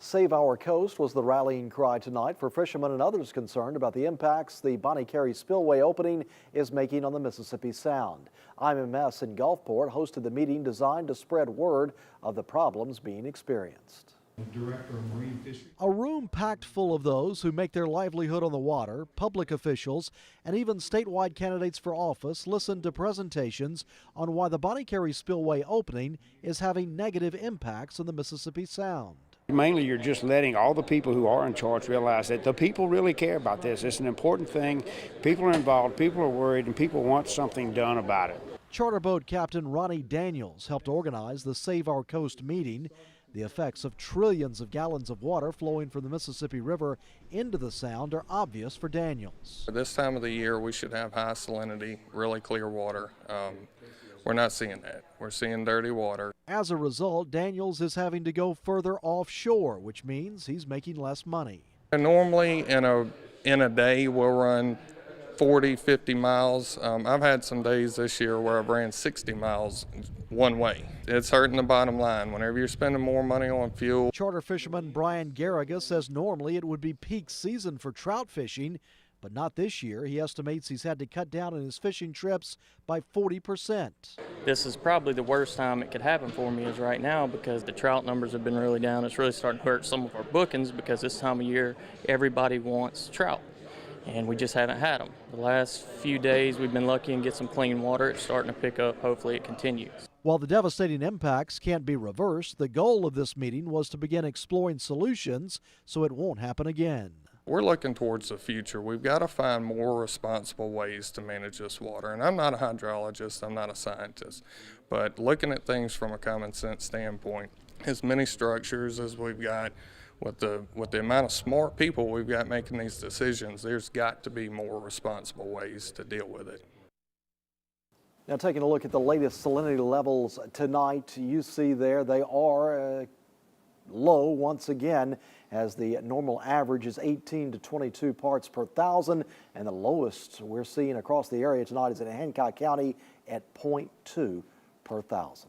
Save Our Coast was the rallying cry tonight for fishermen and others concerned about the impacts the Bonnie Carey Spillway opening is making on the Mississippi Sound. IMMS in Gulfport hosted the meeting designed to spread word of the problems being experienced. Director of Marine Fisheries. A room packed full of those who make their livelihood on the water, public officials, and even statewide candidates for office listened to presentations on why the Bonnie Carey Spillway opening is having negative impacts on the Mississippi Sound. Mainly, you're just letting all the people who are in charge realize that the people really care about this. It's an important thing. People are involved, people are worried, and people want something done about it. Charter boat captain Ronnie Daniels helped organize the Save Our Coast meeting. The effects of trillions of gallons of water flowing from the Mississippi River into the Sound are obvious for Daniels. This time of the year, we should have high salinity, really clear water. We're not seeing that. We're seeing dirty water. As a result, Daniels is having to go further offshore, which means he's making less money. Normally, in a day, we'll run 40, 50 miles. I've had some days this year where I've ran 60 miles one way. It's hurting the bottom line whenever you're spending more money on fuel. Charter fisherman Brian Garriga says normally it would be peak season for trout fishing, but not this year. He estimates he's had to cut down on his fishing trips by 40%. This is probably the worst time it could happen for me is right now because the trout numbers have been really down. It's really starting to hurt some of our bookings because this time of year everybody wants trout and we just haven't had them. The last few days we've been lucky and get some clean water. It's starting to pick up. Hopefully it continues. While the devastating impacts can't be reversed, the goal of this meeting was to begin exploring solutions so it won't happen again. We're looking towards the future. We've got to find more responsible ways to manage this water. And I'm not a hydrologist, I'm not a scientist, but looking at things from a common sense standpoint, as many structures as we've got, with the amount of smart people we've got making these decisions, there's got to be more responsible ways to deal with it. Now, taking a look at the latest salinity levels tonight, you see there they are low once again, as the normal average is 18 to 22 parts per thousand, and the lowest we're seeing across the area tonight is in Hancock County at 0.2 per thousand.